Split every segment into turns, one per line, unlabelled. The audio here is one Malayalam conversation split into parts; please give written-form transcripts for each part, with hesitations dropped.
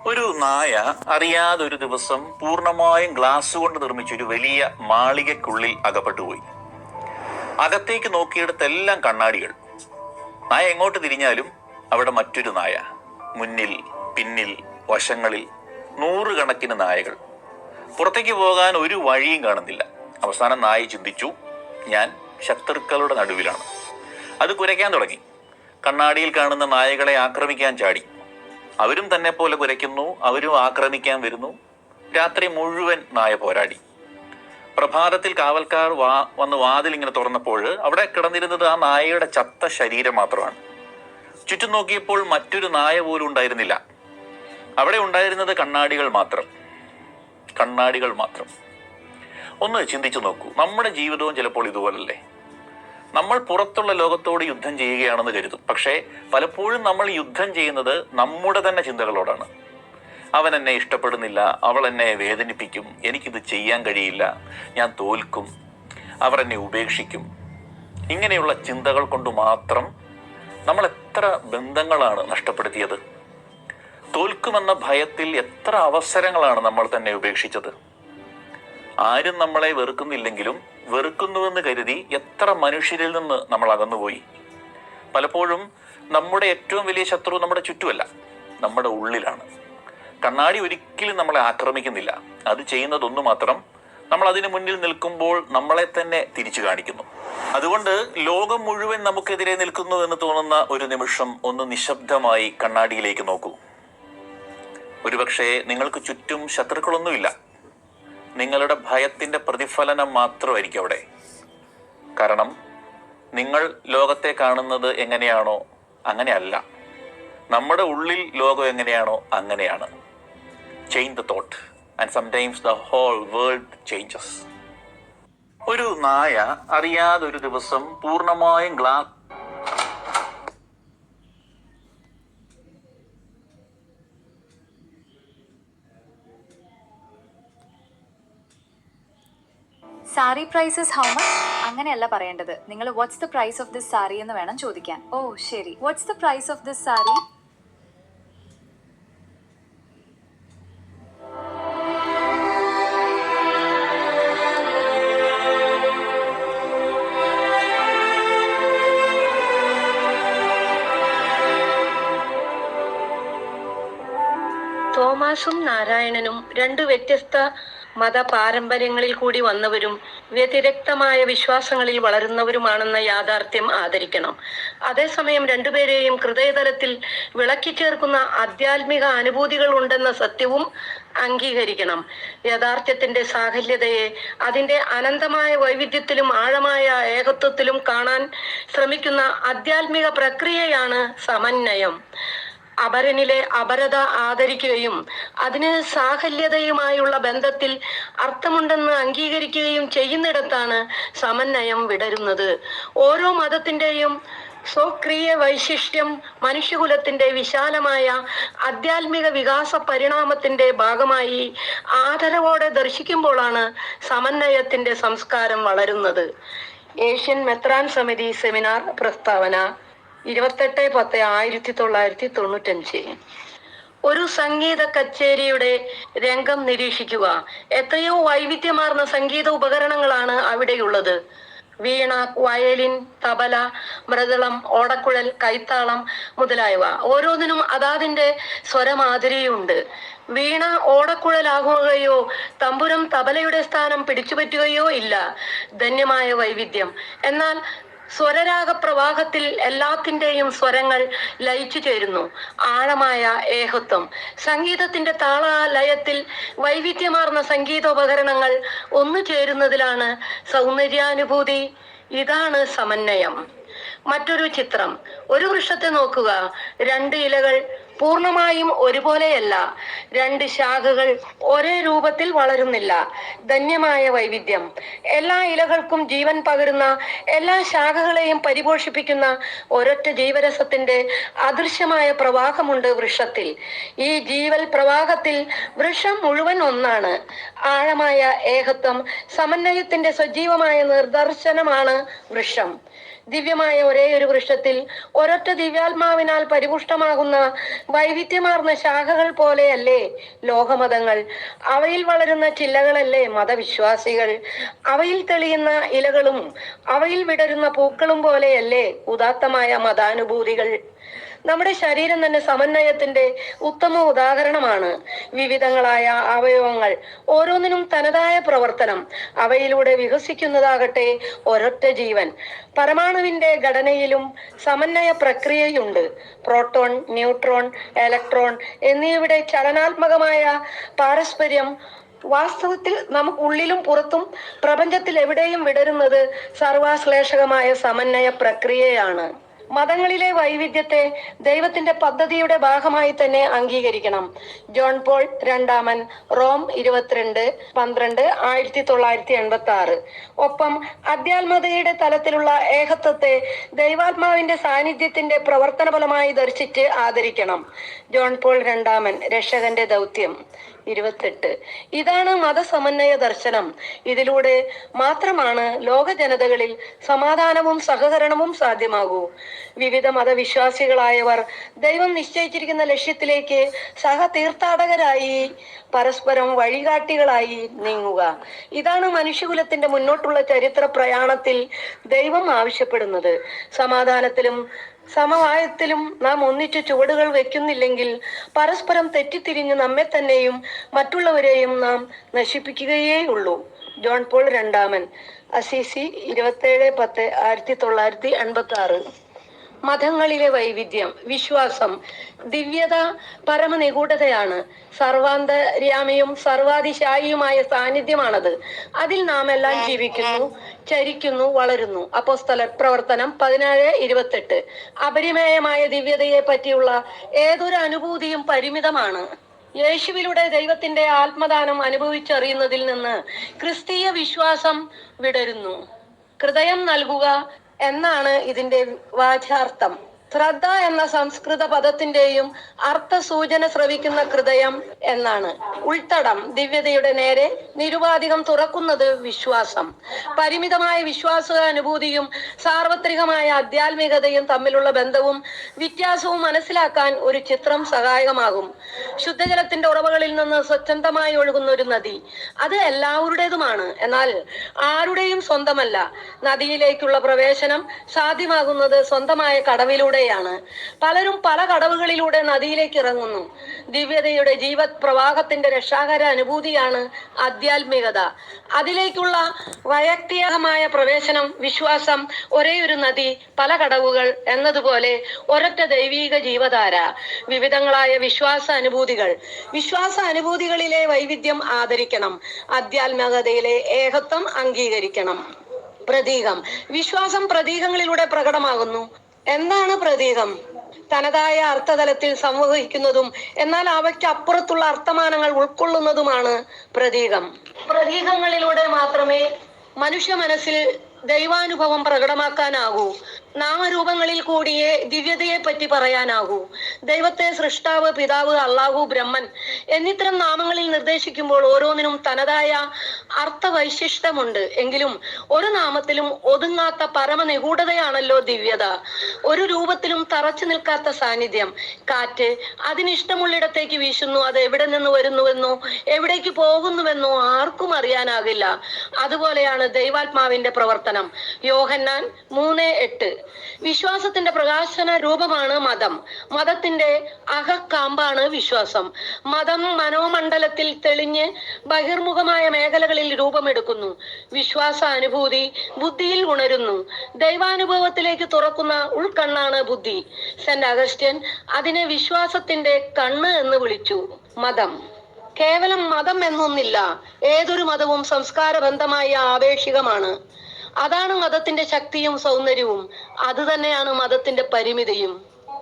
ഒരു നായ അറിയാതെ ഒരു ദിവസം പൂർണ്ണമായും ഗ്ലാസ് കൊണ്ട് നിർമ്മിച്ചൊരു വലിയ മാളികയ്ക്കുള്ളിൽ അകപ്പെട്ടുപോയി. അകത്തേക്ക് നോക്കിയിടത്തെല്ലാം കണ്ണാടികൾ. നായ എങ്ങോട്ട് തിരിഞ്ഞാലും അവിടെ മറ്റൊരു നായ. മുന്നിൽ, പിന്നിൽ, വശങ്ങളിൽ നൂറുകണക്കിന് നായകൾ. പുറത്തേക്ക് പോകാൻ ഒരു വഴിയും കാണുന്നില്ല. അവസാനം നായ ചിന്തിച്ചു, ഞാൻ ശത്രുക്കളുടെ നടുവിലാണ്. അത് കുരയ്ക്കാൻ തുടങ്ങി. കണ്ണാടിയിൽ കാണുന്ന നായകളെ ആക്രമിക്കാൻ ചാടി. അവരും തന്നെ പോലെ കുരയ്ക്കുന്നു, അവരും ആക്രമിക്കാൻ വരുന്നു. രാത്രി മുഴുവൻ നായ പോരാടി. പ്രഭാതത്തിൽ കാവൽക്കാർ വന്ന് വാതിൽ ഇങ്ങനെ തുറന്നപ്പോൾ അവിടെ കിടന്നിരുന്നത് ആ നായയുടെ ചത്ത ശരീരം മാത്രമാണ്. ചുറ്റും നോക്കിയപ്പോൾ മറ്റൊരു നായ പോലും ഉണ്ടായിരുന്നില്ല. അവിടെ ഉണ്ടായിരുന്നത് കണ്ണാടികൾ മാത്രം. കണ്ണാടികൾ മാത്രം. ഒന്ന് ചിന്തിച്ചു നോക്കൂ, നമ്മുടെ ജീവിതവും ചിലപ്പോൾ ഇതുപോലല്ലേ? നമ്മൾ പുറത്തുള്ള ലോകത്തോട് യുദ്ധം ചെയ്യുകയാണെന്ന് കരുതും. പക്ഷേ പലപ്പോഴും നമ്മൾ യുദ്ധം ചെയ്യുന്നത് നമ്മുടെ തന്നെ ചിന്തകളോടാണ്. അവൻ എന്നെ ഇഷ്ടപ്പെടുന്നില്ല, അവൾ എന്നെ വേദനിപ്പിക്കും, എനിക്കിത് ചെയ്യാൻ കഴിയില്ല, ഞാൻ തോൽക്കും, അവർ എന്നെ ഉപേക്ഷിക്കും. ഇങ്ങനെയുള്ള ചിന്തകൾ കൊണ്ട് മാത്രം നമ്മൾ എത്ര ബന്ധങ്ങളാണ് നഷ്ടപ്പെടുത്തിയത്? തോൽക്കുമെന്ന ഭയത്തിൽ എത്ര അവസരങ്ങളാണ് നമ്മൾ തന്നെ ഉപേക്ഷിച്ചത്? ആരും നമ്മളെ വെറുക്കുന്നില്ലെങ്കിലും വെറുക്കുന്നുവെന്ന് കരുതി എത്ര മനുഷ്യരിൽ നിന്ന് നമ്മൾ അകന്നുപോയി. പലപ്പോഴും നമ്മുടെ ഏറ്റവും വലിയ ശത്രു നമ്മുടെ ചുറ്റുമല്ല, നമ്മുടെ ഉള്ളിലാണ്. കണ്ണാടി ഒരിക്കലും നമ്മളെ ആക്രമിക്കുന്നില്ല. അത് ചെയ്യുന്നതൊന്നു മാത്രം, നമ്മൾ അതിന് മുന്നിൽ നിൽക്കുമ്പോൾ നമ്മളെ തന്നെ തിരിച്ചു കാണിക്കുന്നു. അതുകൊണ്ട് ലോകം മുഴുവൻ നമുക്കെതിരെ നിൽക്കുന്നു എന്ന് തോന്നുന്ന ഒരു നിമിഷം ഒന്ന് നിശബ്ദമായി കണ്ണാടിയിലേക്ക് നോക്കൂ. ഒരുപക്ഷെ നിങ്ങൾക്ക് ചുറ്റും ശത്രുക്കളൊന്നുമില്ല. നിങ്ങളുടെ ഭയത്തിന്റെ പ്രതിഫലനം മാത്രമായിരിക്കും അവിടെ. കാരണം നിങ്ങൾ ലോകത്തെ കാണുന്നത് എങ്ങനെയാണോ അങ്ങനെയല്ല. നമ്മുടെ ഉള്ളിൽ ലോകം എങ്ങനെയാണോ അങ്ങനെയാണ്. Change the thought and sometimes the whole world changes. ഒരു നായ അറിയാതെ ഒരു ദിവസം പൂർണ്ണമായും
സാരി പ്രൈസസ് ഹൗ മച്ച്? അങ്ങനെയല്ല പറയേണ്ടത്. നിങ്ങൾ what's the price of this sari എന്ന് വേണം ചോദിക്കാൻ. ഓ ശരി, what's the price of this sari?
തോമാസും നാരായണനും രണ്ടു വ്യത്യസ്ത മതപാരമ്പര്യങ്ങളിൽ കൂടി വന്നവരും വ്യതിരിക്തമായ വിശ്വാസങ്ങളിൽ വളരുന്നവരുമാണെന്ന യാഥാർത്ഥ്യം ആദരിക്കണം. അതേസമയം രണ്ടുപേരെയും ഹൃദയതലത്തിൽ വിളക്കിച്ചേർക്കുന്ന ആധ്യാത്മിക അനുഭൂതികൾ ഉണ്ടെന്ന സത്യവും അംഗീകരിക്കണം. യാഥാർത്ഥ്യത്തിന്റെ സാഹല്യതയെ അതിന്റെ അനന്തമായ വൈവിധ്യത്തിലും ആഴമായ ഏകത്വത്തിലും കാണാൻ ശ്രമിക്കുന്ന ആധ്യാത്മിക പ്രക്രിയയാണ് സമന്വയം. അപരനിലെ അപരത ആദരിക്കുകയും അതിന് സാഹല്യതയുമായുള്ള ബന്ധത്തിൽ അർത്ഥമുണ്ടെന്ന് അംഗീകരിക്കുകയും ചെയ്യുന്നിടത്താണ് സമന്വയം വിടരുന്നത്. ഓരോ മതത്തിൻ്റെയും സ്വക്രിയ വൈശിഷ്ട്യം മനുഷ്യകുലത്തിന്റെ വിശാലമായ ആധ്യാത്മിക വികാസ പരിണാമത്തിന്റെ ഭാഗമായി ആദരവോടെ ദർശിക്കുമ്പോഴാണ് സമന്വയത്തിന്റെ സംസ്കാരം വളരുന്നത്. ഏഷ്യൻ മെത്രാൻ സമിതി സെമിനാർ പ്രസ്താവന 28/10/1995. ഒരു സംഗീത കച്ചേരിയുടെ രംഗം നിരീക്ഷിക്കുക. എത്രയോ വൈവിധ്യമാർന്ന സംഗീത ഉപകരണങ്ങളാണ് അവിടെയുള്ളത്. വീണ, വയലിൻ, തബല, മൃദളം, ഓടക്കുഴൽ, കൈത്താളം മുതലായവ. ഓരോന്നിനും അതാതിന്റെ സ്വരമാധുരിയുണ്ട്. വീണ ഓടക്കുഴലാകുകയോ തമ്പുരം തബലയുടെ സ്ഥാനം പിടിച്ചുപറ്റുകയോ ഇല്ല. ധന്യമായ വൈവിധ്യം. എന്നാൽ സ്വരരാഗപ്രവാഹത്തിൽ എല്ലാത്തിൻ്റെയും സ്വരങ്ങൾ ലയിച്ചു ചേരുന്നു. ആഴമായ ഏകത്വം. സംഗീതത്തിന്റെ താളലയത്തിൽ വൈവിധ്യമാർന്ന സംഗീതോപകരണങ്ങൾ ഒന്നു ചേരുന്നതിലാണ് സൗന്ദര്യാനുഭൂതി. ഇതാണ് സമന്വയം. മറ്റൊരു ചിത്രം. ഒരു വൃക്ഷത്തെ നോക്കുക. രണ്ട് ഇലകൾ പൂർണ്ണമായും ഒരുപോലെയല്ല. രണ്ട് ശാഖകൾ ഒരേ രൂപത്തിൽ വളരുന്നില്ല. ധന്യമായ വൈവിധ്യം. എല്ലാ ഇലകൾക്കും ജീവൻ പകരുന്ന, എല്ലാ ശാഖകളെയും പരിപോഷിപ്പിക്കുന്ന ഒരൊറ്റ ജീവരസത്തിന്റെ അദൃശ്യമായ പ്രവാഹമുണ്ട് വൃക്ഷത്തിൽ. ഈ ജീവൽ പ്രവാഹത്തിൽ വൃക്ഷം മുഴുവൻ ഒന്നാണ്. ആഴമായ ഏകത്വം, സമന്വയത്തിന്റെ സജീവമായ നിദർശനമാണ് വൃക്ഷം. ദിവ്യമായ ഒരേ ഒരു വൃക്ഷത്തിൽ ഒരൊറ്റ ദിവ്യാത്മാവിനാൽ പരിപുഷ്ടമാകുന്ന വൈവിധ്യമാർന്ന ശാഖകൾ പോലെയല്ലേ ലോകമതങ്ങൾ? അവയിൽ വളരുന്ന ചില്ലകളല്ലേ മതവിശ്വാസികൾ? അവയിൽ തെളിയുന്ന ഇലകളും അവയിൽ വിടരുന്ന പൂക്കളും പോലെയല്ലേ ഉദാത്തമായ മതാനുഭൂതികൾ? നമ്മുടെ ശരീരം തന്നെ സമന്വയത്തിന്റെ ഉത്തമ ഉദാഹരണമാണ്. വിവിധങ്ങളായ അവയവങ്ങൾ, ഓരോന്നിനും തനതായ പ്രവർത്തനം, അവയിലൂടെ വികസിക്കുന്നതാകട്ടെ ഒരൊറ്റ ജീവൻ. പരമാണുവിന്റെ ഘടനയിലും സമന്വയ പ്രക്രിയയുണ്ട്. പ്രോട്ടോൺ, ന്യൂട്രോൺ, ഇലക്ട്രോൺ എന്നിവയുടെ ചലനാത്മകമായ പാരസ്പര്യം വാസ്തവത്തിൽ നമുക്ക് ഉള്ളിലും പുറത്തും പ്രപഞ്ചത്തിൽ എവിടെയും വിടരുന്നത് സർവാശ്ലേഷകമായ സമന്വയ പ്രക്രിയയാണ്. മതങ്ങളിലെ വൈവിധ്യത്തെ ദൈവത്തിന്റെ പദ്ധതിയുടെ ഭാഗമായി തന്നെ അംഗീകരിക്കണം. ജോൺ പോൾ രണ്ടാമൻ, റോം 22/12, 1986. ഒപ്പം അധ്യാത്മതയുടെ തലത്തിലുള്ള ഏകത്വത്തെ ദൈവാത്മാവിന്റെ സാന്നിധ്യത്തിന്റെ പ്രവർത്തന ഫലമായി ദർശിച്ച് ആദരിക്കണം. ജോൺ പോൾ രണ്ടാമൻ, രക്ഷകന്റെ ദൗത്യം 28. ഇതാണ് മതസമന്വയ ദർശനം. ഇതിലൂടെ മാത്രമാണ് ലോക ജനതകളിൽ സമാധാനവും സഹകരണവും സാധ്യമാകൂ. വിവിധ മതവിശ്വാസികളായവർ ദൈവം നിശ്ചയിച്ചിരിക്കുന്ന ലക്ഷ്യത്തിലേക്ക് സഹതീർത്ഥാടകരായി പരസ്പരം വഴികാട്ടികളായി നീങ്ങുക. ഇതാണ് മനുഷ്യകുലത്തിന്റെ മുന്നോട്ടുള്ള ചരിത്ര പ്രയാണത്തിൽ ദൈവം ആവശ്യപ്പെടുന്നത്. സമാധാനത്തിലും സമവായത്തിലും നാം ഒന്നിച്ചു ചുവടുകൾ വെക്കുന്നില്ലെങ്കിൽ പരസ്പരം തെറ്റിത്തിരിഞ്ഞ് നമ്മെ തന്നെയും മറ്റുള്ളവരെയും നാം നശിപ്പിക്കുകയേയുള്ളൂ. ജോൺ പോൾ രണ്ടാമൻ, അസീസി 27/10, 1986. മതങ്ങളിലെ വൈവിധ്യം, വിശ്വാസം, ദിവ്യത പരമനിഗൂഢതയാണ്. സർവാന്തര്യാമിയും സർവാതിശായിയുമായ സാന്നിധ്യമാണത്. അതിൽ നാം എല്ലാം ജീവിക്കുന്നു, ചരിക്കുന്നു, വളരുന്നു. അപ്പോസ്തലർ പ്രവർത്തനം 17:28. അപരിമേയമായ ദിവ്യതയെ പറ്റിയുള്ള ഏതൊരു അനുഭൂതിയും പരിമിതമാണ്. യേശുവിലൂടെ ദൈവത്തിന്റെ ആത്മദാനം അനുഭവിച്ചറിയുന്നതിൽ നിന്ന് ക്രിസ്തീയ വിശ്വാസം വിടരുന്നു. ഹൃദയം നൽകുക എന്നാണ് ഇതിന്റെ വാചാർത്ഥം. ശ്രദ്ധ എന്ന സംസ്കൃത പദത്തിന്റെയും അർത്ഥസൂചന ശ്രവിക്കുന്ന ഹൃദയം എന്നാണ്. ഉൾത്തടം, ദിവ്യതയുടെ നേരെ നിരുപാധികം തുറക്കുന്നത് വിശ്വാസം. പരിമിതമായ വിശ്വാസാനുഭൂതിയും സാർവത്രികമായ ആധ്യാത്മികതയും തമ്മിലുള്ള ബന്ധവും വ്യത്യാസവും മനസ്സിലാക്കാൻ ഒരു ചിത്രം സഹായകമാകും. ശുദ്ധജലത്തിന്റെ ഉറവകളിൽ നിന്ന് സ്വച്ഛന്തമായി ഒഴുകുന്ന ഒരു നദി, അത് എല്ലാവരുടേതുമാണ്, എന്നാൽ ആരുടെയും സ്വന്തമല്ല. നദിയിലേക്കുള്ള പ്രവേശനം സാധ്യമാകുന്നത് സ്വന്തമായ കടവിലൂടെ. പലരും പല കടവുകളിലൂടെ നദിയിലേക്ക് ഇറങ്ങുന്നു. ദിവ്യതയുടെ ജീവത് പ്രവാഹത്തിന്റെ രക്ഷാകര അനുഭൂതിയാണ് ആധ്യാത്മികത. അതിലേക്കുള്ള വൈയക്തികമായ പ്രവേശനം വിശ്വാസം. ഒരേ ഒരു നദി, പല കടവുകൾ എന്നതുപോലെ ഒരൊറ്റ ദൈവീക ജീവധാര. വിവിധങ്ങളായ വിശ്വാസ അനുഭൂതികളിലെ വൈവിധ്യം ആദരിക്കണം. ആധ്യാത്മികതയിലെ ഏകത്വം അംഗീകരിക്കണം. പ്രതീകം, വിശ്വാസം പ്രതീകങ്ങളിലൂടെ പ്രകടമാകുന്നു. എന്താണ് പ്രതീകം? തനതായ അർത്ഥതലത്തിൽ സംവഹിക്കുന്നതും എന്നാൽ അവയ്ക്ക് അപ്പുറത്തുള്ള അർത്ഥമാനങ്ങൾ ഉൾക്കൊള്ളുന്നതുമാണ് പ്രതീകം. പ്രതീകങ്ങളിലൂടെ മാത്രമേ മനുഷ്യ മനസ്സിൽ ദൈവാനുഭവം പ്രകടമാക്കാനാകൂ. നാമരൂപങ്ങളിൽ കൂടിയേ ദിവ്യതയെ പറ്റി പറയാനാകൂ. ദൈവത്തെ സൃഷ്ടാവ്, പിതാവ്, അള്ളാഹു, ബ്രഹ്മൻ എന്നിത്തരം നാമങ്ങളിൽ നിർദ്ദേശിക്കുമ്പോൾ ഓരോന്നിനും തനതായ അർത്ഥവൈശിഷ്ടമുണ്ട്. എങ്കിലും ഒരു നാമത്തിലും ഒതുങ്ങാത്ത പരമനിഗൂഢതയാണല്ലോ ദിവ്യത. ഒരു രൂപത്തിലും തറച്ചു നിൽക്കാത്ത സാന്നിധ്യം. കാറ്റ് അതിനിഷ്ടമുള്ളിടത്തേക്ക് വീശുന്നു. അത് എവിടെ നിന്ന് വരുന്നുവെന്നോ എവിടേക്ക് പോകുന്നുവെന്നോ ആർക്കും അറിയാനാകില്ല. അതുപോലെയാണ് ദൈവാത്മാവിന്റെ പ്രവർത്തനം. യോഹന്നാൻ 3:8. വിശ്വാസത്തിന്റെ പ്രകാശന രൂപമാണ് മതം. മതത്തിന്റെ അകക്കാമ്പാണ് വിശ്വാസം. മതം മനോമണ്ഡലത്തിൽ തെളിഞ്ഞ് ബഹിർമുഖമായ മേഖലകളിൽ രൂപമെടുക്കുന്നു. വിശ്വാസ അനുഭൂതി ബുദ്ധിയിൽ ഉണരുന്നു. ദൈവാനുഭവത്തിലേക്ക് തുറക്കുന്ന ഉൾക്കണ്ണാണ് ബുദ്ധി. സെന്റ് അഗസ്റ്റ്യൻ അതിനെ വിശ്വാസത്തിന്റെ കണ്ണ് എന്ന് വിളിച്ചു. മതം കേവലം മതം എന്നൊന്നില്ല. ഏതൊരു മതവും സംസ്കാരബന്ധമായ ആപേക്ഷികമാണ്. അതാണ് മതത്തിന്റെ ശക്തിയും സൗന്ദര്യവും. അതുതന്നെയാണ് മതത്തിന്റെ പരിമിതിയും.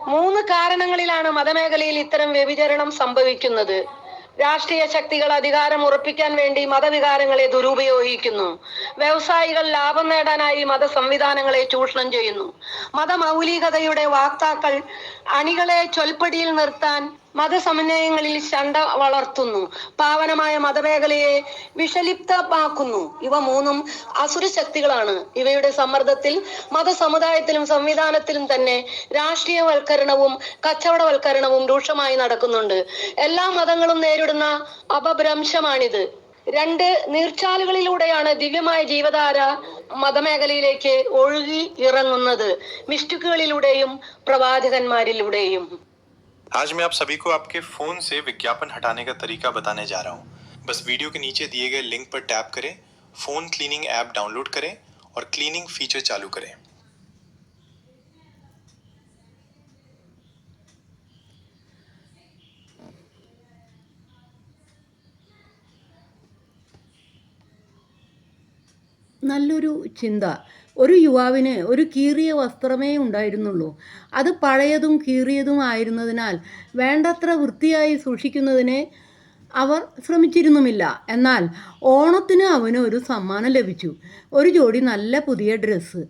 3 കാരണങ്ങളിലാണ് മതമേഖലയിൽ ഇത്തരം വ്യഭിചരണം സംഭവിക്കുന്നത്. രാഷ്ട്രീയ ശക്തികൾ അധികാരം ഉറപ്പിക്കാൻ വേണ്ടി മതവികാരങ്ങളെ ദുരുപയോഗിക്കുന്നു. വ്യവസായികൾ ലാഭം നേടാനായി മത സംവിധാനങ്ങളെ ചൂഷണം ചെയ്യുന്നു. മതമൗലികതയുടെ വാക്താക്കൾ അണികളെ ചൊൽപ്പടിയിൽ നിർത്താൻ മതസമന്വയങ്ങളിൽ ശണ്ട വളർത്തുന്നു. പാവനമായ മതമേഖലയെ വിഷലിപ്തമാക്കുന്നു. ഇവ മൂന്നും അസുര ശക്തികളാണ്. ഇവയുടെ സമ്മർദ്ദത്തിൽ മതസമുദായത്തിലും സംവിധാനത്തിലും തന്നെ രാഷ്ട്രീയവൽക്കരണവും കച്ചവടവൽക്കരണവും രൂക്ഷമായി നടക്കുന്നുണ്ട്. എല്ലാ മതങ്ങളും നേരിടുന്ന അപഭ്രംശമാണിത്. രണ്ട് നീർച്ചാലുകളിലൂടെയാണ് ദിവ്യമായ ജീവധാര മതമേഖലയിലേക്ക് ഒഴുകി ഇറങ്ങുന്നത്, മിസ്റ്റുക്കുകളിലൂടെയും പ്രവാചകന്മാരിലൂടെയും.
आज मैं आप सभी को आपके फ़ोन से विज्ञापन हटाने का तरीका बताने जा रहा हूँ। बस वीडियो के नीचे दिए गए लिंक पर टैप करें, फ़ोन क्लीनिंग ऐप डाउनलोड करें और क्लीनिंग फीचर चालू करें।
നല്ലൊരു ചിന്ത. ഒരു യുവാവിന് ഒരു കീറിയ വസ്ത്രമേ ഉണ്ടായിരുന്നുള്ളൂ. അത് പഴയതും കീറിയതും ആയിരുന്നതിനാൽ വേണ്ടത്ര വൃത്തിയായി സൂക്ഷിക്കുന്നതിന് അവർ ശ്രമിച്ചിരുന്നുമില്ല. എന്നാൽ ഓണത്തിന് അവന് ഒരു സമ്മാനം ലഭിച്ചു, ഒരു ജോഡി നല്ല പുതിയ ഡ്രസ്സ്.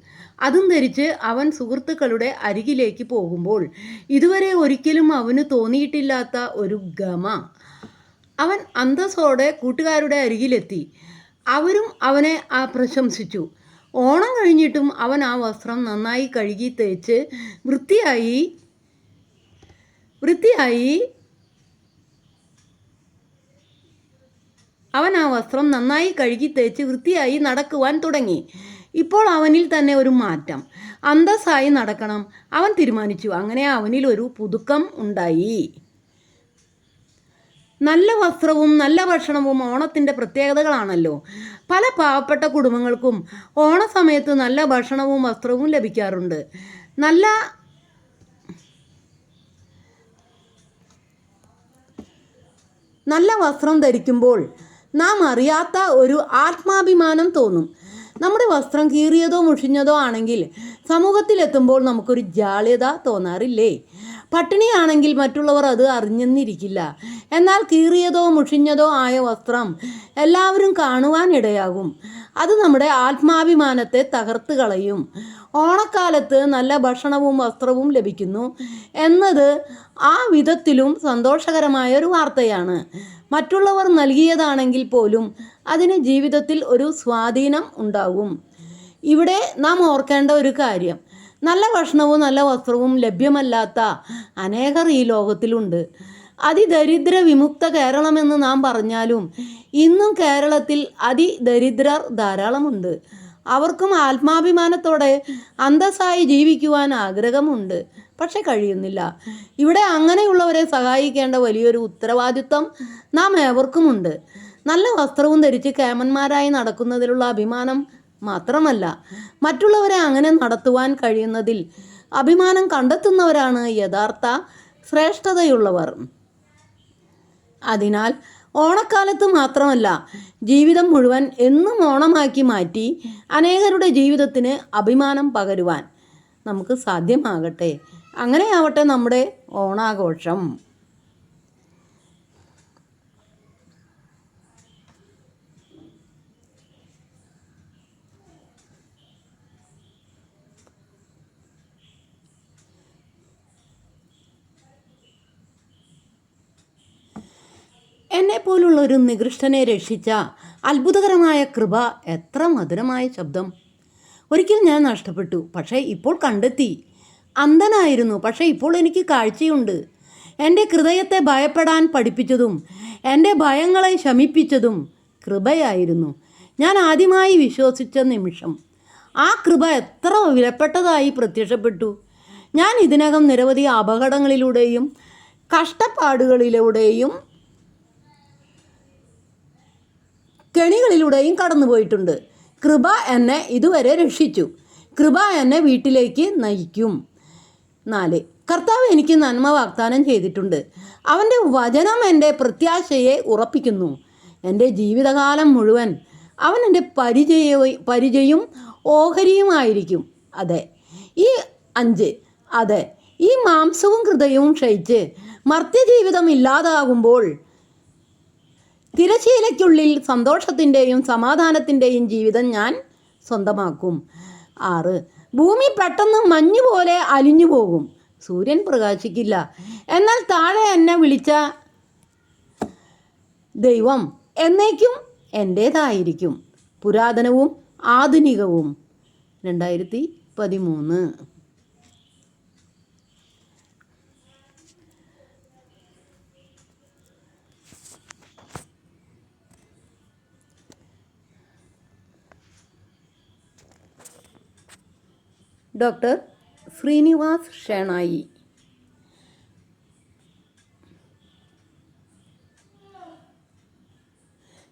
അതും ധരിച്ച് അവൻ സുഹൃത്തുക്കളുടെ അരികിലേക്ക് പോകുമ്പോൾ ഇതുവരെ ഒരിക്കലും അവന് തോന്നിയിട്ടില്ലാത്ത ഒരു ഗമ. അവൻ അന്തസ്സോടെ കൂട്ടുകാരുടെ അരികിലെത്തി. അവരും അവനെ പ്രശംസിച്ചു. ഓണം കഴിഞ്ഞിട്ടും അവൻ ആ വസ്ത്രം നന്നായി കഴുകി തേച്ച് വൃത്തിയായി നടക്കുവാൻ തുടങ്ങി. ഇപ്പോൾ അവനിൽ തന്നെ ഒരു മാറ്റം. അന്തസ്സായി നടക്കണം അവൻ തീരുമാനിച്ചു. അങ്ങനെ അവനിൽ ഒരു പുതുക്കം ഉണ്ടായി. നല്ല വസ്ത്രവും നല്ല ഭക്ഷണവും ഓണത്തിൻ്റെ പ്രത്യേകതകളാണല്ലോ. പല പാവപ്പെട്ട കുടുംബങ്ങൾക്കും ഓണസമയത്ത് നല്ല ഭക്ഷണവും വസ്ത്രവും ലഭിക്കാറുണ്ട്. നല്ല വസ്ത്രം ധരിക്കുമ്പോൾ നാം അറിയാത്ത ഒരു ആത്മാഭിമാനം തോന്നും. നമ്മുടെ വസ്ത്രം കീറിയതോ മുഷിഞ്ഞതോ ആണെങ്കിൽ സമൂഹത്തിലെത്തുമ്പോൾ നമുക്കൊരു ജാള്യത തോന്നാറില്ലേ? പട്ടിണിയാണെങ്കിൽ മറ്റുള്ളവർ അത് അറിഞ്ഞെന്നിരിക്കില്ല. എന്നാൽ കീറിയതോ മുഷിഞ്ഞതോ ആയ വസ്ത്രം എല്ലാവരും കാണുവാനിടയാകും. അത് നമ്മുടെ ആത്മാഭിമാനത്തെ തകർത്ത് കളയും. ഓണക്കാലത്ത് നല്ല ഭക്ഷണവും വസ്ത്രവും ലഭിക്കുന്നു എന്നത് ആ വിധത്തിലും സന്തോഷകരമായ ഒരു വാർത്തയാണ്. മറ്റുള്ളവർ നൽകിയതാണെങ്കിൽ പോലും അതിന് ജീവിതത്തിൽ ഒരു സ്വാധീനം ഉണ്ടാകും. ഇവിടെ നാം ഓർക്കേണ്ട ഒരു കാര്യം, നല്ല ഭക്ഷണവും നല്ല വസ്ത്രവും ലഭ്യമല്ലാത്ത അനേകർ ഈ ലോകത്തിലുണ്ട്. അതിദരിദ്ര വിമുക്ത കേരളമെന്ന് നാം പറഞ്ഞാലും ഇന്നും കേരളത്തിൽ അതിദരിദ്രർ ധാരാളമുണ്ട്. അവർക്കും ആത്മാഭിമാനത്തോടെ അന്തസ്സായി ജീവിക്കുവാൻ ആഗ്രഹമുണ്ട്, പക്ഷെ കഴിയുന്നില്ല. ഇവിടെ അങ്ങനെയുള്ളവരെ സഹായിക്കേണ്ട വലിയൊരു ഉത്തരവാദിത്വം നാം ഏവർക്കുമുണ്ട്. നല്ല വസ്ത്രവും ധരിച്ച് കേമന്മാരായി നടക്കുന്നതിലുള്ള അഭിമാനം മാത്രമല്ല, മറ്റുള്ളവരെ അങ്ങനെ നടത്തുവാൻ കഴിയുന്നതിൽ അഭിമാനം കണ്ടെത്തുന്നവരാണ് യഥാർത്ഥ ശ്രേഷ്ഠതയുള്ളവർ. അതിനാൽ ഓണക്കാലത്ത് മാത്രമല്ല, ജീവിതം മുഴുവൻ എന്നും ഓണമാക്കി മാറ്റി അനേകരുടെ ജീവിതത്തിന് അഭിമാനം പകരുവാൻ നമുക്ക് സാധ്യമാകട്ടെ. അങ്ങനെയാവട്ടെ നമ്മുടെ ഓണാഘോഷം. എന്നെപ്പോലുള്ളൊരു നികൃഷ്ടനെ രക്ഷിച്ച അത്ഭുതകരമായ കൃപ, എത്ര മധുരമായ ശബ്ദം. ഒരിക്കൽ ഞാൻ നഷ്ടപ്പെട്ടു, പക്ഷേ ഇപ്പോൾ കണ്ടെത്തി. അന്ധനായിരുന്നു, പക്ഷേ ഇപ്പോൾ എനിക്ക് കാഴ്ചയുണ്ട്. എൻ്റെ ഹൃദയത്തെ ഭയപ്പെടാൻ പഠിപ്പിച്ചതും എൻ്റെ ഭയങ്ങളെ ശമിപ്പിച്ചതും കൃപയായിരുന്നു. ഞാൻ ആദ്യമായി വിശ്വസിച്ച നിമിഷം ആ കൃപ എത്ര വിലപ്പെട്ടതായി പ്രത്യക്ഷപ്പെട്ടു. ഞാൻ ഇതിനകം നിരവധി അപകടങ്ങളിലൂടെയും കഷ്ടപ്പാടുകളിലൂടെയും കെണികളിലൂടെയും കടന്നുപോയിട്ടുണ്ട്. കൃപ എന്നെ ഇതുവരെ രക്ഷിച്ചു. കൃപ എന്നെ വീട്ടിലേക്ക് നയിക്കും. 4. കർത്താവ് എനിക്ക് നന്മ വാഗ്ദാനം ചെയ്തിട്ടുണ്ട്. അവൻ്റെ വചനം എൻ്റെ പ്രത്യാശയെ ഉറപ്പിക്കുന്നു. എൻ്റെ ജീവിതകാലം മുഴുവൻ അവൻ എൻ്റെ പരിചയവും ഓഹരിയുമായിരിക്കും. അതെ, 5. അതെ, ഈ മാംസവും ഹൃദയവും ക്ഷയിച്ച് മർത്യജീവിതം ഇല്ലാതാകുമ്പോൾ തിരശീലയ്ക്കുള്ളിൽ സന്തോഷത്തിൻ്റെയും സമാധാനത്തിൻ്റെയും ജീവിതം ഞാൻ സ്വന്തമാക്കും. 6. ഭൂമി പെട്ടെന്ന് മഞ്ഞുപോലെ അലിഞ്ഞു പോകും. സൂര്യൻ പ്രകാശിക്കില്ല. എന്നാൽ താഴെ എന്നെ വിളിച്ച ദൈവം എന്നേക്കും എൻ്റേതായിരിക്കും. പുരാതനവും ആധുനികവും. 2013. Doctor Srinivas Shenoy.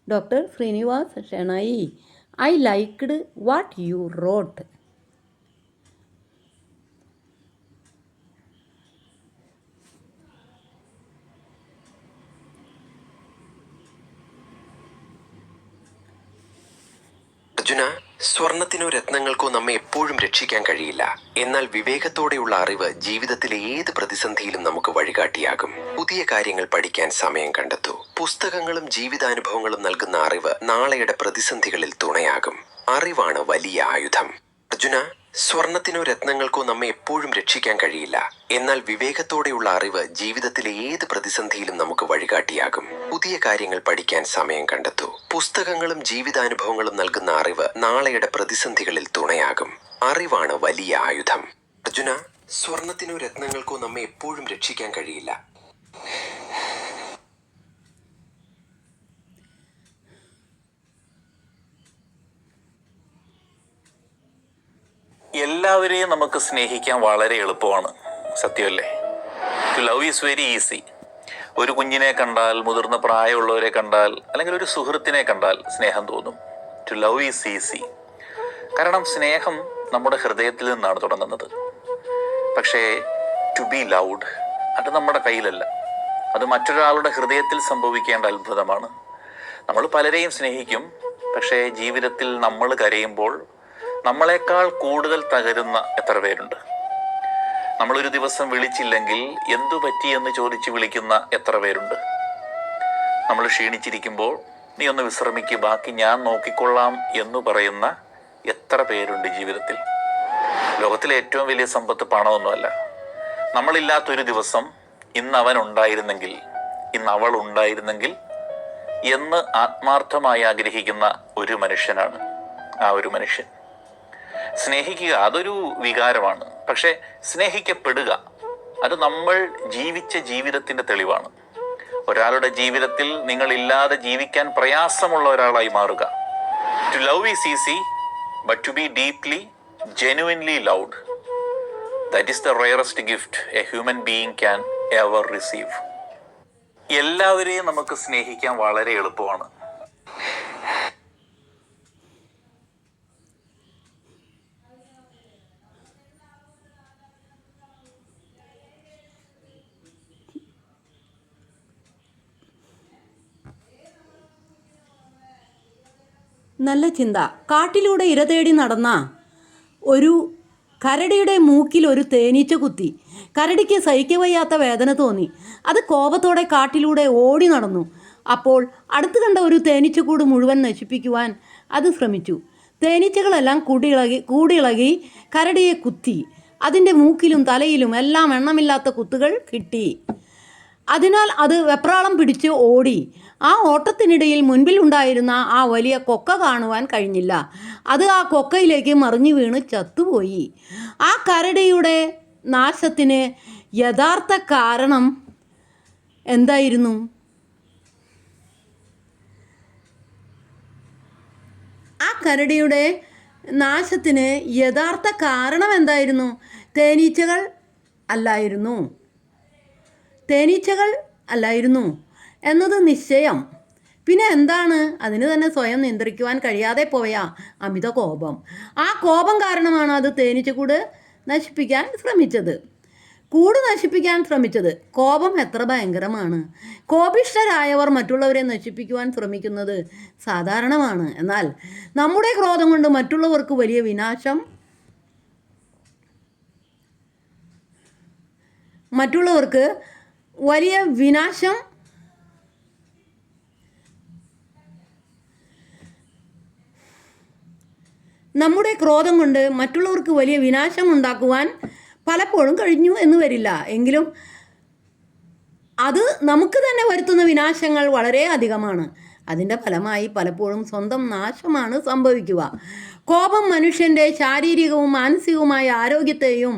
Dr. Srinivas Shenoy, I liked what you wrote.
Arjuna, സ്വർണത്തിനോ രത്നങ്ങൾക്കോ നമ്മെ എപ്പോഴും രക്ഷിക്കാൻ കഴിയില്ല. എന്നാൽ വിവേകത്തോടെയുള്ള അറിവ് ജീവിതത്തിലെ ഏത് പ്രതിസന്ധിയിലും നമുക്ക് വഴികാട്ടിയാകും. പുതിയ കാര്യങ്ങൾ പഠിക്കാൻ സമയം കണ്ടെത്തൂ. പുസ്തകങ്ങളും ജീവിതാനുഭവങ്ങളും നൽകുന്ന അറിവ് നാളെയുടെ പ്രതിസന്ധികളിൽ തുണയാകും. അറിവാണ് വലിയ ആയുധം. അർജുന, സ്വർണത്തിനോ രത്നങ്ങൾക്കോ നമ്മെ എപ്പോഴും രക്ഷിക്കാൻ കഴിയില്ല. എന്നാൽ വിവേകത്തോടെയുള്ള അറിവ് ജീവിതത്തിലെ ഏത് പ്രതിസന്ധിയിലും നമുക്ക് വഴികാട്ടിയാകും. പുതിയ കാര്യങ്ങൾ പഠിക്കാൻ സമയം കണ്ടെത്തൂ. പുസ്തകങ്ങളും ജീവിതാനുഭവങ്ങളും നൽകുന്ന അറിവ് നാളെയുടെ പ്രതിസന്ധികളിൽ തുണയാകും. അറിവാണ് വലിയ ആയുധം. അർജുന, സ്വർണത്തിനോ രത്നങ്ങൾക്കോ നമ്മെ എപ്പോഴും രക്ഷിക്കാൻ കഴിയില്ല.
എല്ലാവരെയും നമുക്ക് സ്നേഹിക്കാൻ വളരെ എളുപ്പമാണ്, സത്യമല്ലേ? To love is very easy. ഒരു കുഞ്ഞിനെ കണ്ടാൽ, മുതിർന്ന പ്രായമുള്ളവരെ കണ്ടാൽ, അല്ലെങ്കിൽ ഒരു സുഹൃത്തിനെ കണ്ടാൽ സ്നേഹം തോന്നും. To love is easy. കാരണം സ്നേഹം നമ്മുടെ ഹൃദയത്തിൽ നിന്നാണ് തുടങ്ങുന്നത്. പക്ഷേ ടു ബി ലൗഡ് അത് നമ്മുടെ കയ്യിലല്ല. അത് മറ്റൊരാളുടെ ഹൃദയത്തിൽ സംഭവിക്കേണ്ട അത്ഭുതമാണ്. നമ്മൾ പലരെയും സ്നേഹിക്കും, പക്ഷേ ജീവിതത്തിൽ നമ്മൾ കരയുമ്പോൾ നമ്മളെക്കാൾ കൂടുതൽ തകരുന്ന എത്ര പേരുണ്ട്? നമ്മളൊരു ദിവസം വിളിച്ചില്ലെങ്കിൽ എന്തു പറ്റി എന്ന് ചോദിച്ച് വിളിക്കുന്ന എത്ര പേരുണ്ട്? നമ്മൾ ക്ഷീണിച്ചിരിക്കുമ്പോൾ നീ ഒന്ന് വിശ്രമിക്കുക, ബാക്കി ഞാൻ നോക്കിക്കൊള്ളാം എന്ന് പറയുന്ന എത്ര പേരുണ്ട് ജീവിതത്തിൽ? ലോകത്തിലെ ഏറ്റവും വലിയ സമ്പത്ത് പണമൊന്നുമല്ല. നമ്മളില്ലാത്തൊരു ദിവസം ഇന്ന് അവൻ ഉണ്ടായിരുന്നെങ്കിൽ, ഇന്ന് അവൾ ഉണ്ടായിരുന്നെങ്കിൽ എന്ന് ആത്മാർത്ഥമായി ആഗ്രഹിക്കുന്ന ഒരു മനുഷ്യനാണ് ആ ഒരു മനുഷ്യൻ. സ്നേഹിക്കുക അതൊരു വികാരമാണ്, പക്ഷെ സ്നേഹിക്കപ്പെടുക അത് നമ്മൾ ജീവിച്ച ജീവിതത്തിന്റെ തെളിവാണ്. ഒരാളുടെ ജീവിതത്തിൽ നിങ്ങളില്ലാതെ ജീവിക്കാൻ പ്രയാസമുള്ള ഒരാളായി മാറുക. To love is easy, but to be deeply, genuinely loved, that is the rarest gift a human being can ever receive. എല്ലാവരെയും നമുക്ക് സ്നേഹിക്കാൻ വളരെ എളുപ്പമാണ്.
നല്ല ചിന്ത. കാട്ടിലൂടെ ഇര തേടി നടന്ന ഒരു കരടിയുടെ മൂക്കിൽ ഒരു തേനീച്ച കുത്തി. കരടിക്ക് സഹിക്കവയ്യാത്ത വേദന തോന്നി. അത് കോപത്തോടെ കാട്ടിലൂടെ ഓടി നടന്നു. അപ്പോൾ അടുത്ത് കണ്ട ഒരു തേനീച്ചക്കൂട് മുഴുവൻ നശിപ്പിക്കുവാൻ അത് ശ്രമിച്ചു. തേനീച്ചകളെല്ലാം കൂടിയിളകി കരടിയെ കുത്തി. അതിൻ്റെ മൂക്കിലും തലയിലും എല്ലാം എണ്ണമില്ലാത്ത കുത്തുകൾ കിട്ടി. അതിനാൽ അത് വെപ്രാളം പിടിച്ച് ഓടി. ആ ഓട്ടത്തിനിടയിൽ മുൻപിലുണ്ടായിരുന്ന ആ വലിയ കൊക്ക കാണുവാൻ കഴിഞ്ഞില്ല. അത് ആ കൊക്കയിലേക്ക് മറിഞ്ഞു വീണ് ചത്തുപോയി. ആ കരടിയുടെ നാശത്തിന് യഥാർത്ഥ കാരണം എന്തായിരുന്നു? ആ കരടിയുടെ നാശത്തിന് യഥാർത്ഥ കാരണം എന്തായിരുന്നു? തേനീച്ചകൾ അല്ലായിരുന്നു എന്നത് നിശ്ചയം. പിന്നെ എന്താണ്? അതിന് തന്നെ സ്വയം നിയന്ത്രിക്കുവാൻ കഴിയാതെ പോയ അമിത കോപം. ആ കോപം കാരണമാണ് അത് തേനീച്ചക്കൂട് നശിപ്പിക്കാൻ ശ്രമിച്ചത്. കോപം എത്ര ഭയങ്കരമാണ്! കോപിഷ്ഠരായവർ മറ്റുള്ളവരെ നശിപ്പിക്കുവാൻ ശ്രമിക്കുന്നത് സാധാരണമാണ്. എന്നാൽ നമ്മുടെ ക്രോധം കൊണ്ട് മറ്റുള്ളവർക്ക് വലിയ വിനാശം ഉണ്ടാക്കുവാൻ പലപ്പോഴും കഴിഞ്ഞു എന്ന് വരില്ല, എങ്കിലും അത് നമുക്ക് തന്നെ വരുത്തുന്ന വിനാശങ്ങൾ വളരെ അധികമാണ്. അതിൻ്റെ ഫലമായി പലപ്പോഴും സ്വന്തം നാശമാണ് സംഭവിക്കുക. കോപം മനുഷ്യൻ്റെ ശാരീരികവും മാനസികവുമായ ആരോഗ്യത്തെയും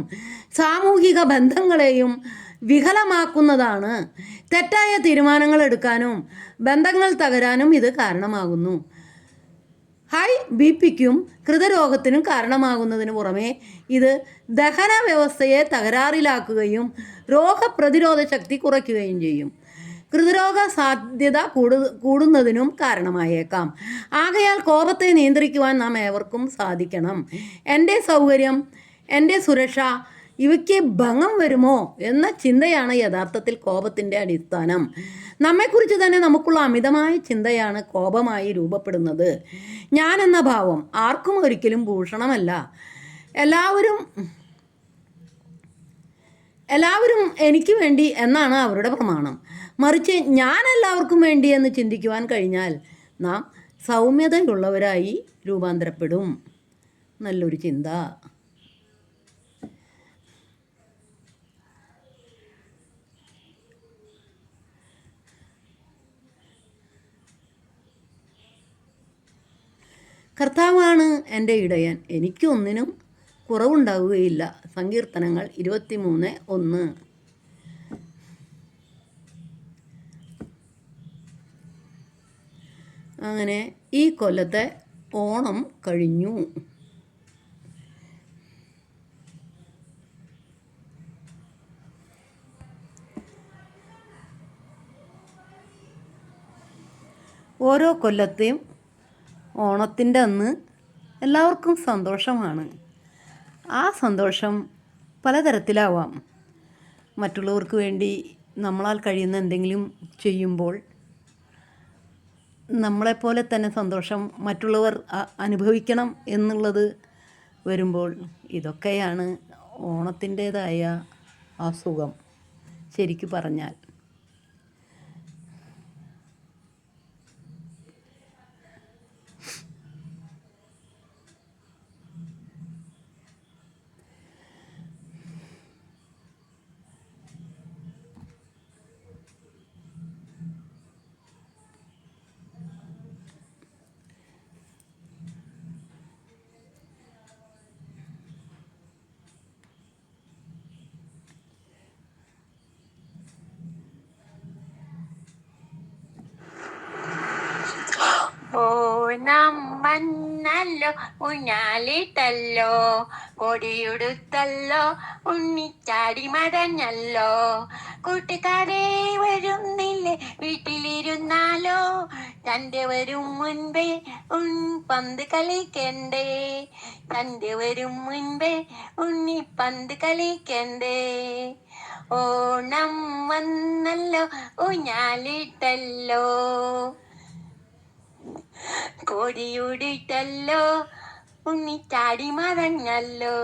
സാമൂഹിക ബന്ധങ്ങളെയും വികലമാക്കുന്നതാണ്. തെറ്റായ തീരുമാനങ്ങൾ എടുക്കാനും ബന്ധങ്ങൾ തകരാനും ഇത് കാരണമാകുന്നു. ഹൈ ബി.പിക്കും ഹൃദയരോഗത്തിനും കാരണമാകുന്നതിന് പുറമെ ഇത് ദഹന വ്യവസ്ഥയെ തകരാറിലാക്കുകയും രോഗപ്രതിരോധ ശക്തി കുറയ്ക്കുകയും ചെയ്യും. ഹൃദ്രോഗ സാധ്യത കൂടുന്നതിനും കാരണമായേക്കാം. ആകയാൽ കോപത്തെ നിയന്ത്രിക്കുവാൻ നാം ഏവർക്കും സാധിക്കണം. എൻ്റെ സൗകര്യം, എൻ്റെ സുരക്ഷ ഇവയ്ക്ക് ഭംഗം വരുമോ എന്ന ചിന്തയാണ് യഥാർത്ഥത്തിൽ കോപത്തിൻ്റെ അടിസ്ഥാനം. നമ്മെക്കുറിച്ച് തന്നെ നമുക്കുള്ള അമിതമായ ചിന്തയാണ് കോപമായി രൂപപ്പെടുന്നത്. ഞാൻ എന്ന ഭാവം ആർക്കും ഒരിക്കലും ഭൂഷണമല്ല. എല്ലാവരും എനിക്ക് വേണ്ടി എന്നാണ് അവരുടെ പ്രമാണം. മറിച്ച് ഞാൻ എല്ലാവർക്കും വേണ്ടി എന്ന് ചിന്തിക്കുവാൻ കഴിഞ്ഞാൽ നാം സൗമ്യതയുള്ളവരായി രൂപാന്തരപ്പെടും. നല്ലൊരു ചിന്ത. കർത്താവാണ് എൻ്റെ ഇടയൻ, എനിക്കൊന്നിനും കുറവുണ്ടാവുകയില്ല. സങ്കീർത്തനങ്ങൾ 23:1. അങ്ങനെ ഈ കൊല്ലത്തെ ഓണം കഴിഞ്ഞു. ഓരോ കൊല്ലത്തെയും ഓണത്തിൻ്റെ അന്ന് എല്ലാവർക്കും സന്തോഷമാണ്. ആ സന്തോഷം പലതരത്തിലാവാം. മറ്റുള്ളവർക്ക് വേണ്ടി നമ്മളാൽ കഴിയുന്ന എന്തെങ്കിലും ചെയ്യുമ്പോൾ നമ്മളെപ്പോലെ തന്നെ സന്തോഷം മറ്റുള്ളവർ അനുഭവിക്കണം എന്നുള്ളത് വരുമ്പോൾ ഇതൊക്കെയാണ് ഓണത്തിൻ്റേതായ ആ സുഖം ശരിക്കു പറഞ്ഞാൽ.
ഓണം വന്നല്ലോ, ഊഞ്ഞാലിട്ടല്ലോ, കൊടിയുടുത്തല്ലോ, ഉണ്ണിച്ചാടി മടഞ്ഞല്ലോ. കൂട്ടുകാരെ വരുന്നില്ലേ, വീട്ടിലിരുന്നാലോ, തൻ്റെ വരും മുൻപേ പന്ത് കളിക്കണ്ടേ, തൻ്റെ വരും മുൻപേ പന്ത് കളിക്കണ്ടേ. ഓണം വന്നല്ലോ, ഊഞ്ഞാലിട്ടല്ലോ, കോടിയുടിട്ടല്ലോ, ഉണ്ണിച്ചാടി മറഞ്ഞല്ലോ.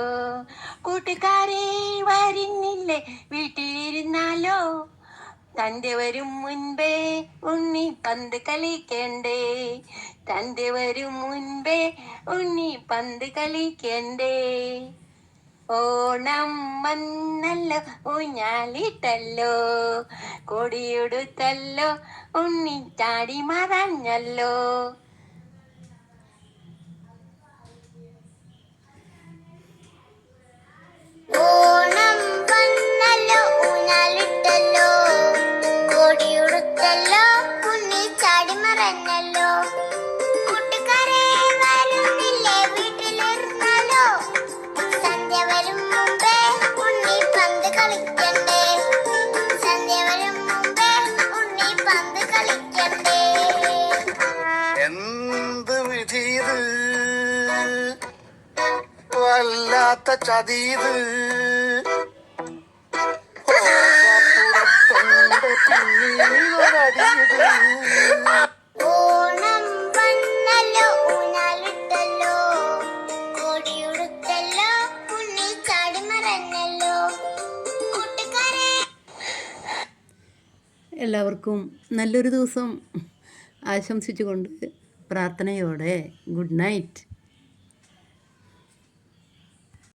കൂട്ടുകാരെ വരുന്നില്ലേ, വീട്ടിലിരുന്നാലോ, തൻ്റെ വരും മുൻപേ പന്ത് കളിക്കണ്ടേ, തൻ്റെ വരും മുൻപേ പന്ത് കളിക്കണ്ടേ. ഓണം വന്നല്ലോ, ഊഞ്ഞാലിട്ടല്ലോ, കൊടിയുടുത്തല്ലോ, ഉണ്ണിച്ചാടി മറഞ്ഞല്ലോ.
ഓണം വന്നല്ലോ, ഊഞ്ഞാലിട്ടല്ലോ, കൊടിയുടുത്തല്ലോ, ഉണ്ണിച്ചാടി മറഞ്ഞല്ലോ. കൂട്ടുകാരെ വരുന്നില്ലേ, വീട്ടിലിരുന്നാലോ, സന്ധ്യ വരും മുമ്പേ പന്ത് കളിക്കണ്ടേ, സന്ധ്യ വരും മുമ്പേ പന്ത് കളിക്കണ്ടേ.
എന്ത് വിധിയത്, വല്ലാത്ത ചതിയത്,
ഓണം വന്നല്ലോ, ഊഞ്ഞാലിട്ടല്ലോ, കൊടിയുടുത്തല്ലോ, ഉണ്ണിച്ചാടി മറഞ്ഞല്ലോ. കൂട്ടുകാരെ
എല്ലാവർക്കും നല്ലൊരു ദിവസം ആശംസിച്ചുകൊണ്ട് പ്രാർത്ഥനയോടെ ഗുഡ് നൈറ്റ്.